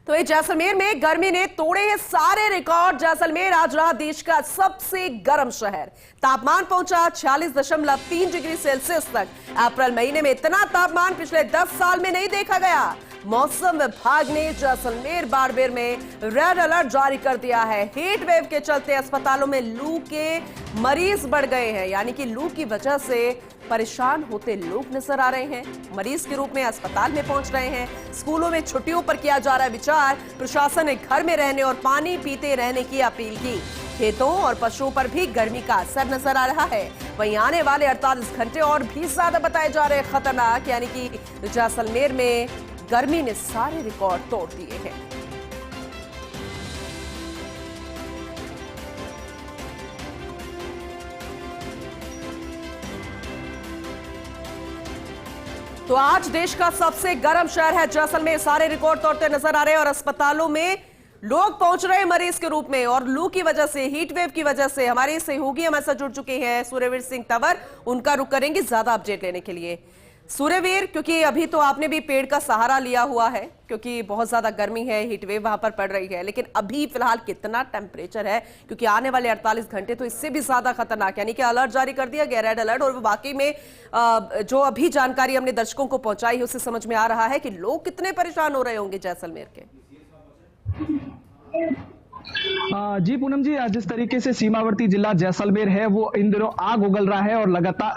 तो ये जैसलमेर में गर्मी ने तोड़े हैं सारे रिकॉर्ड। जैसलमेर आज रहा देश का सबसे गर्म शहर। तापमान पहुंचा 46.3 डिग्री सेल्सियस तक। अप्रैल महीने में इतना तापमान पिछले 10 साल में नहीं देखा गया। मौसम विभाग ने जैसलमेर बाड़मेर में रेड अलर्ट जारी कर दिया है। हीट वेव के चलते अस्पतालों में लू के मरीज बढ़ गए हैं, यानी कि लू की वजह से परेशान होते लोग नजर आ रहे हैं। मरीज के रूप में अस्पताल में पहुंच रहे हैं। स्कूलों में छुट्टियों पर किया जा रहा है विचार। प्रशासन ने घर में रहने और पानी पीते रहने की अपील की। खेतों और पशुओं पर भी गर्मी का असर नजर आ रहा है। वहीं आने वाले 48 घंटे और भी ज्यादा बताए जा रहे हैं खतरनाक, यानी कि जैसलमेर में गर्मी ने सारे रिकॉर्ड तोड़ दिए हैं। तो आज देश का सबसे गर्म शहर है जैसलमेर। सारे रिकॉर्ड तोड़ते नजर आ रहे हैं और अस्पतालों में लोग पहुंच रहे हैं मरीज के रूप में। और लू की वजह से, हीट वेव की वजह से हमारे सहयोगी हमारे साथ जुड़ चुके हैं सूर्यवीर सिंह तंवर। उनका रुख करेंगे ज्यादा अपडेट लेने के लिए। सूर्यवीर, क्योंकि अभी तो आपने भी पेड़ का सहारा लिया हुआ है क्योंकि बहुत ज्यादा गर्मी है, हीट वेव वहां पर पड़ रही है, लेकिन अभी फिलहाल कितना टेम्परेचर है? क्योंकि आने वाले 48 घंटे तो इससे भी ज्यादा खतरनाक, यानी कि अलर्ट जारी कर दिया गया, रेड अलर्ट। और वो वाकई में जो अभी जानकारी हमने दर्शकों को पहुंचाई है उससे समझ में आ रहा है कि लोग कितने परेशान हो रहे होंगे जैसलमेर के। जी पूनम जी, जिस तरीके से सीमावर्ती जिला जैसलमेर है वो इन दिनों आग उगल रहा है और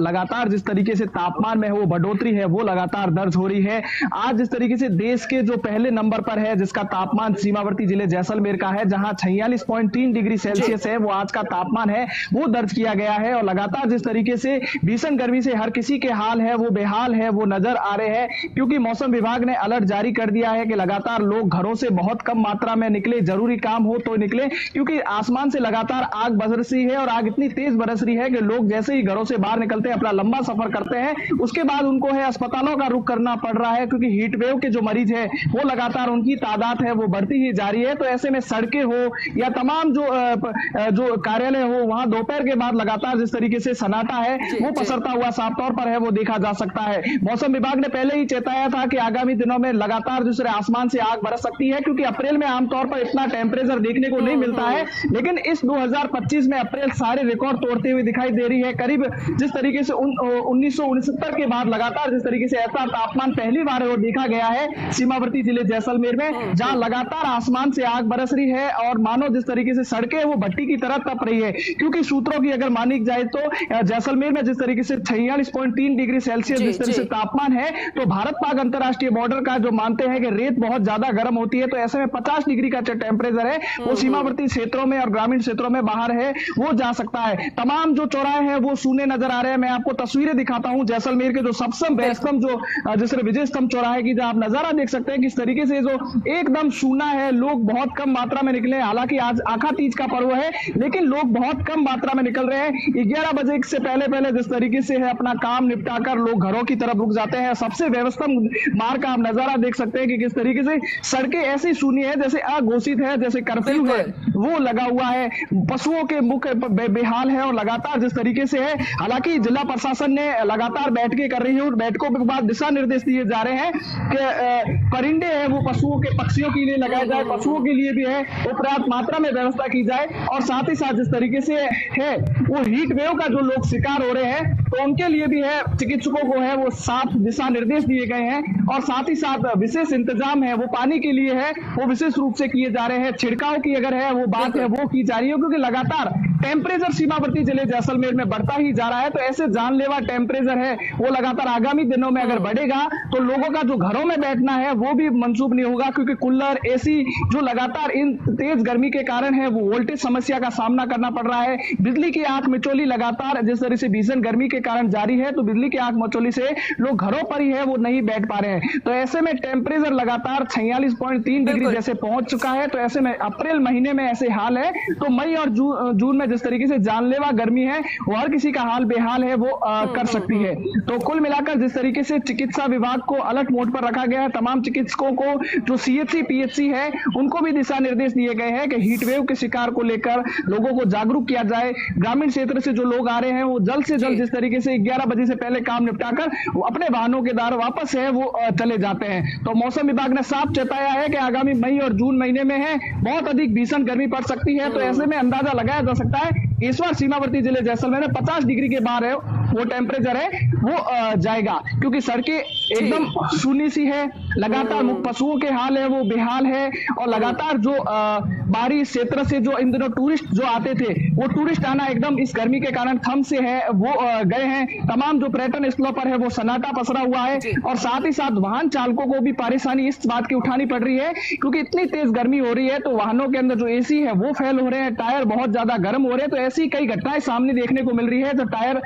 लगातार जिस तरीके से तापमान में वो बढ़ोतरी है वो लगातार दर्ज हो रही है। आज जिस तरीके से देश के जो पहले नंबर पर है जिसका तापमान सीमावर्ती जिले जैसलमेर का है, जहां 46.3 डिग्री सेल्सियस है वो आज का तापमान है, वो दर्ज किया गया है। और लगातार जिस तरीके से भीषण गर्मी से हर किसी के हाल है वो बेहाल है वो नजर आ रहे हैं, क्योंकि मौसम विभाग ने अलर्ट जारी कर दिया है कि लगातार लोग घरों से बहुत कम मात्रा में निकले, जरूरी काम हो तो निकले, क्योंकि आसमान से लगातार आग बरस रही है। और आग इतनी तेज बरस रही है कि लोग जैसे ही घरों से बाहर निकलते हैं, अपना लंबा सफर करते हैं, उसके बाद उनको है अस्पतालों का रुख करना पड़ रहा है, क्योंकि हीट वेव के जो मरीज है वो लगातार उनकी तादाद है वो बढ़ती ही जा रही है। तो ऐसे में सड़कें हो या तमाम जो कार्यालय हो, वहां दोपहर के बाद लगातार जिस तरीके से सन्नाटा है वो पसरता हुआ साफ तौर पर है वो देखा जा सकता है। मौसम विभाग ने पहले ही चेताया था कि आगामी दिनों में लगातार दूसरे आसमान से आग बरस सकती है, क्योंकि अप्रैल में आमतौर पर इतना टेम्परेचर देखने को नहीं मिलता है, लेकिन इस 2025 में अप्रैल सारे रिकॉर्ड तोड़ते हुए दिखाई दे रही है। करीब जिस तरीके से 1969 के बाद लगातार जिस तरीके से ऐसा तापमान पहली बार वो देखा गया है सीमावर्ती जिले जैसलमेर में, जहां लगातार आसमान से आग बरस रही है और मानो जिस तरीके से सड़कें वो भट्टी की तरह तप रही है। क्योंकि सूत्रों की अगर मानी जाए तो जैसलमेर में जिस तरीके से 46.3 डिग्री सेल्सियस जिस तरह से तापमान है, तो भारत पाक अंतरराष्ट्रीय बॉर्डर का जो मानते हैं कि रेत बहुत ज्यादा गर्म होती है, तो ऐसे में 50 डिग्री का टेम्परेचर है वो सीमावर्ती क्षेत्रों में और ग्रामीण क्षेत्रों में बाहर है वो जा सकता है। तमाम जो चौराहे हैं वो सूने नजर आ रहे हैं। मैं आपको तस्वीरें दिखाता हूं जैसलमेर के जो सबसे बेहतम जो जिस विजय स्तंभ चौराहे की, जहां आप नजारा देख सकते हैं किस तरीके से जो एकदम सूना है, लोग बहुत कम मात्रा में निकले। हालांकि आज आखा तीज का पर्व है, लेकिन लोग बहुत कम मात्रा में निकल रहे हैं। 11 बजे से पहले जिस तरीके से है अपना काम निपटाकर लोग घरों की तरफ रुक जाते हैं। सबसे व्यवस्थम मार्ग का आप नजारा देख सकते हैं कि किस तरीके से सड़कें ऐसी सूनी है जैसे अघोषित है, जैसे कर्फ्यू है वो लगा हुआ है। पशुओं के मुख बेहाल है और लगातार जिस तरीके से है, हालांकि जिला प्रशासन ने लगातार बैठकें कर रही है और बैठकों के बाद दिशा निर्देश दिए जा रहे हैं कि परिंदे हैं वो पशुओं के पक्षियों के लिए लगाए जाए, पशुओं के लिए भी है वो पर्याप्त मात्रा में व्यवस्था की जाए। और साथ ही साथ जिस तरीके से है वो हीट वेव का जो लोग शिकार हो रहे हैं तो उनके लिए भी है, चिकित्सकों को है वो साफ दिशा निर्देश दिए गए हैं। और साथ ही साथ विशेष इंतजाम है वो पानी के लिए है वो विशेष रूप से किए जा रहे हैं। छिड़काव की अगर है वो बात है वो की जा रही है, क्योंकि लगातार टेम्परेचर सीमावर्ती जिले जैसलमेर में बढ़ता ही जा रहा है। तो ऐसे जानलेवा टेम्परेचर है वो लगातार आगामी दिनों में अगर बढ़ेगा तो लोगों का जो घरों में बैठना है वो भी मंसूब नहीं होगा, क्योंकि कूलर, एसी जो लगातार इन तेज गर्मी के कारण है वो वोल्टेज समस्या का सामना करना पड़ रहा है। बिजली की आंख मिचौली लगातार जिस तरह से भीषण गर्मी के कारण जारी है, तो बिजली की आंख मिचौली से लोग घरों पर ही है वो नहीं बैठ पा रहे हैं। तो ऐसे में टेम्परेचर लगातार 46.3 डिग्री जैसे पहुंच चुका है। तो ऐसे में अप्रैल महीने में ऐसे हाल है, तो मई और जून में जिस तरीके से जानलेवा गर्मी है वो हर किसी का हाल बेहाल है वो कर सकती है। तो कुल मिलाकर जिस तरीके से चिकित्सा विभाग को अलर्ट मोड पर रखा गया है, तमाम चिकित्सकों को जो सीएचसी पीएचसी है उनको भी दिशा निर्देश दिए गए हैं कि हीट वेव के शिकार को लेकर लोगों को जागरूक किया जाए। ग्रामीण क्षेत्र से जो लोग आ रहे हैं वो जल्द से जल्द जिस तरीके से 11 बजे से पहले काम निपटाकर वो अपने वाहनों के द्वारा वापस है वो चले जाते हैं। तो मौसम विभाग ने साफ चेताया है कि आगामी मई और जून महीने में है बहुत अधिक भीषण गर्मी पड़ सकती है। तो ऐसे में अंदाजा लगाया जा सकता है इस बार सीमावर्ती जिले जैसलमेर में 50 डिग्री के बाहर है वो टेम्परेचर है वो जाएगा, क्योंकि सड़कें एकदम सूनी सी है, लगातार पशुओं के हाल है वो बेहाल है, और लगातार जो बाहरी क्षेत्र से जो इन दिनों टूरिस्ट जो आते थे वो टूरिस्ट आना एकदम इस गर्मी के कारण थम से है वो गए हैं। तमाम जो पर्यटन स्थलों पर है वो सन्नाटा पसरा हुआ है, और साथ ही साथ वाहन चालकों को भी परेशानी इस बात की उठानी पड़ रही है क्योंकि इतनी तेज गर्मी हो रही है तो वाहनों के अंदर जो एसी है वो फेल हो रहे हैं, टायर बहुत ज्यादा गर्म हो रहे हैं। तो ऐसी कई घटनाएं सामने देखने को मिल रही है जो टायर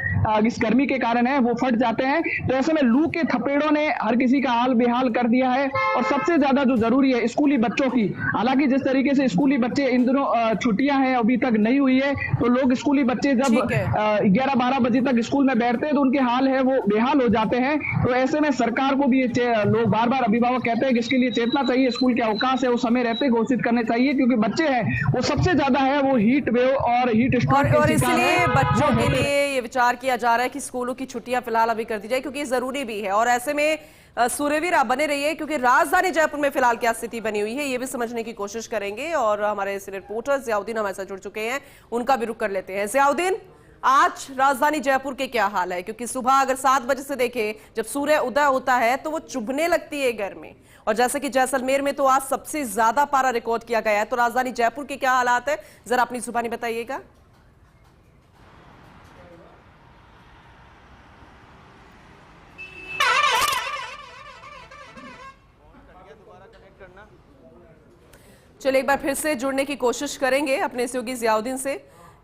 इस गर्मी के कारण है वो फट जाते हैं। तो ऐसे में लू के थपेड़ों ने हर किसी का हाल बेहाल कर दिया है। और सबसे ज्यादा जो जरूरी है स्कूली बच्चों की, हालांकि जिस तरीके से स्कूली बच्चे इन दिनों छुट्टियां हैं अभी तक नहीं हुई है, तो लोग स्कूली बच्चे जब 11-12 बजे तक स्कूल में बैठते हैं तो उनके हाल है वो बेहाल हो जाते हैं। तो ऐसे में सरकार को भी लोग बार बार अभिभावक कहते हैं कि इसके लिए चेतना चाहिए, स्कूल के अवकाश है वो समय रहते घोषित करने चाहिए, क्योंकि बच्चे हैं वो सबसे ज्यादा है वो हीट वेव और हीट स्ट्रोक और इसलिए बच्चों के लिए ये विचार किया जा रहा है कि स्कूलों की छुट्टियां फिलहाल अभी कर दी जाए, क्योंकि जरूरी भी है। और ऐसे में सूर्यवीर आप बने रहिए, क्योंकि राजधानी जयपुर में फिलहाल क्या स्थिति बनी हुई है ये भी समझने की कोशिश करेंगे। और हमारे रिपोर्टर जियाउद्दीन हमारे साथ जुड़ चुके हैं, उनका भी रुख कर लेते हैं। जियाउद्दीन, आज राजधानी जयपुर के क्या हाल है? क्योंकि सुबह अगर 7 बजे से देखें, जब सूर्य उदय होता है तो वो चुभने लगती है गर्मी, और जैसे कि जैसलमेर में तो आज सबसे ज्यादा पारा रिकॉर्ड किया गया है। तो राजधानी जयपुर के क्या हालात है, जरा अपनी जुबानी बताइएगा। चलिए एक बार फिर से जुड़ने की कोशिश करेंगे अपने सहयोगी जियाउद्दीन से,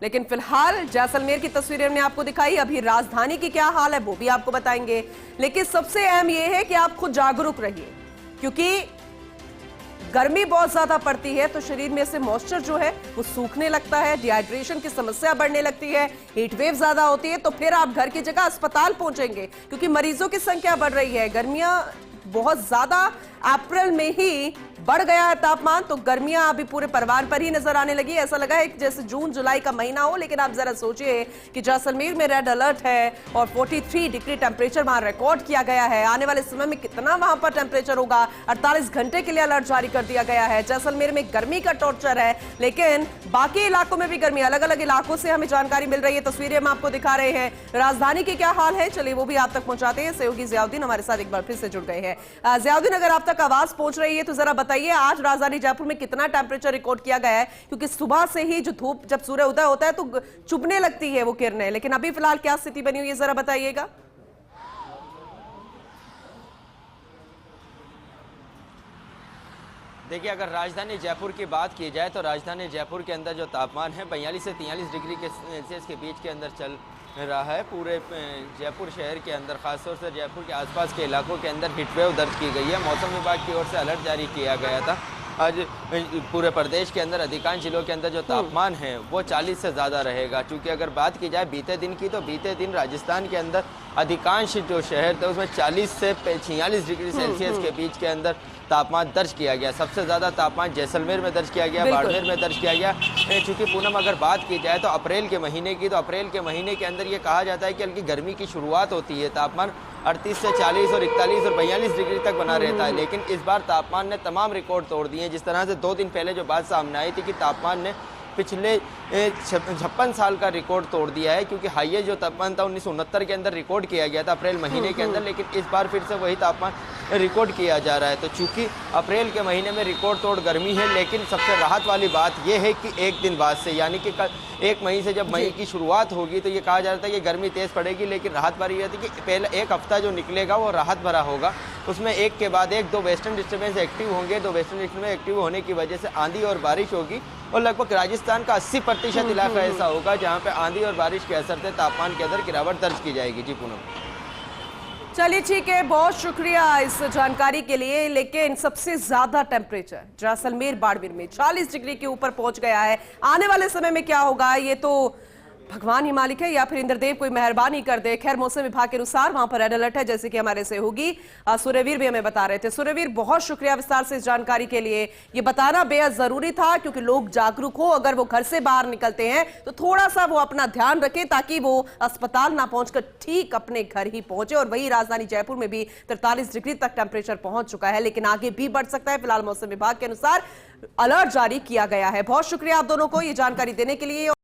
लेकिन फिलहाल जैसलमेर की तस्वीरें हमने आपको दिखाई, अभी राजधानी की क्या हाल है वो भी आपको बताएंगे। लेकिन सबसे अहम यह है कि आप खुद जागरूक रहिए, क्योंकि गर्मी बहुत ज्यादा पड़ती है तो शरीर में से मॉइस्चर जो है वो सूखने लगता है, डिहाइड्रेशन की समस्या बढ़ने लगती है, हीट वेव ज्यादा होती है, तो फिर आप घर की जगह अस्पताल पहुंचेंगे, क्योंकि मरीजों की संख्या बढ़ रही है। गर्मियां बहुत ज्यादा अप्रैल में ही बढ़ गया है तापमान, तो गर्मियां अभी पूरे परिवार पर ही नजर आने लगी। ऐसा लगा है कि जैसे जून जुलाई का महीना हो, लेकिन आप जरा सोचिए कि जैसलमेर में रेड अलर्ट है और 43 डिग्री टेम्परेचर वहां रिकॉर्ड किया गया है। आने वाले समय में कितना वहां पर टेम्परेचर होगा, 48 घंटे के लिए अलर्ट जारी कर दिया गया है। जैसलमेर में गर्मी का टॉर्चर है, लेकिन बाकी इलाकों में भी गर्मी, अलग अलग इलाकों से हमें जानकारी मिल रही है, तस्वीरें हम आपको दिखा रहे हैं। राजधानी की क्या हाल है, चलिए वो भी आप तक पहुंचाते हैं। सहयोगी जियाउद्दीन हमारे साथ एक बार फिर से जुड़ गए हैं। जियाउद्दीन, अगर आप तक आवाज पहुंच रही है तो जरा बताइए आज राजधानी जयपुर में कितना टेम्परेचर रिकॉर्ड किया गया है, क्योंकि सुबह से ही जो धूप, जब सूर्य उदय होता है तो चुभने लगती है वो किरणें, लेकिन अभी फिलहाल क्या स्थिति बनी हुई है जरा बताइएगा। देखिए, अगर राजधानी जयपुर की बात की जाए तो राजधानी जयपुर के अंदर जो तापमान है 42 से 43 डिग्री के सेल्सियस के बीच के अंदर चल रहा है। पूरे जयपुर शहर के अंदर, खासतौर से जयपुर के आसपास के इलाकों के अंदर हीटवेव दर्ज की गई है। मौसम विभाग की ओर से अलर्ट जारी किया गया था। आज पूरे प्रदेश के अंदर अधिकांश जिलों के अंदर जो तापमान है वो 40 से ज़्यादा रहेगा। क्योंकि अगर बात की जाए बीते दिन की, तो बीते दिन राजस्थान के अंदर अधिकांश जो शहर थे उसमें 40 से 46 डिग्री सेल्सियस के बीच के अंदर तापमान दर्ज किया गया। सबसे ज़्यादा तापमान जैसलमेर में दर्ज किया गया, बाड़मेर में दर्ज किया गया। चूँकि पूनम, अगर बात की जाए तो अप्रैल के महीने की, तो अप्रैल के महीने के अंदर ये कहा जाता है कि हल्की गर्मी की शुरुआत होती है। तापमान 38 से 40 और 41 और 42 डिग्री तक बना रहता है, लेकिन इस बार तापमान ने तमाम रिकॉर्ड तोड़ दिए। जिस तरह से 2 दिन पहले जो बात सामने आई थी कि तापमान ने पिछले 56 साल का रिकॉर्ड तोड़ दिया है, क्योंकि हाईएस्ट जो तापमान था 1969 के अंदर रिकॉर्ड किया गया था अप्रैल महीने के अंदर, लेकिन इस बार फिर से वही तापमान रिकॉर्ड किया जा रहा है। तो चूंकि अप्रैल के महीने में रिकॉर्ड तोड़ गर्मी है, लेकिन सबसे राहत वाली बात यह है कि एक दिन बाद से, यानी कि कल 1 मई से जब मई की शुरुआत होगी, तो ये कहा जा रहा था कि गर्मी तेज़ पड़ेगी, लेकिन राहत बारी ये थी कि पहले एक हफ्ता जो निकलेगा वो राहत भरा होगा। उसमें एक के बाद एक 2 वेस्टर्न डिस्टर्बेंस एक्टिव होंगे। 2 वेस्टर्न डिस्टर्बेंस एक्टिव होने की वजह से आंधी और बारिश होगी, और लगभग राजस्थान का 80% इलाका ऐसा होगा जहाँ पे आंधी और बारिश के असर से तापमान के अंदर गिरावट दर्ज की जाएगी। जी पूनम। चलिए ठीक है, बहुत शुक्रिया इस जानकारी के लिए। लेकिन सबसे ज्यादा टेम्परेचर जैसलमेर बाड़मेर में 40 डिग्री के ऊपर पहुंच गया है। आने वाले समय में क्या होगा ये तो भगवान ही मालिक है, या फिर इंद्रदेव कोई मेहरबानी कर दे। खैर, मौसम विभाग के अनुसार वहां पर रेड अलर्ट है, जैसे कि हमारे सहयोगी सूर्यवीर भी हमें बता रहे थे। सूर्यवीर, बहुत शुक्रिया विस्तार से इस जानकारी के लिए। ये बताना बेहद जरूरी था क्योंकि लोग जागरूक हो, अगर वो घर से बाहर निकलते हैं तो थोड़ा सा वो अपना ध्यान रखें ताकि वो अस्पताल ना पहुंचकर ठीक अपने घर ही पहुंचे। और वही राजधानी जयपुर में भी 43 डिग्री तक टेम्परेचर पहुंच चुका है, लेकिन आगे भी बढ़ सकता है। फिलहाल मौसम विभाग के अनुसार अलर्ट जारी किया गया है। बहुत शुक्रिया आप दोनों को ये जानकारी देने के लिए।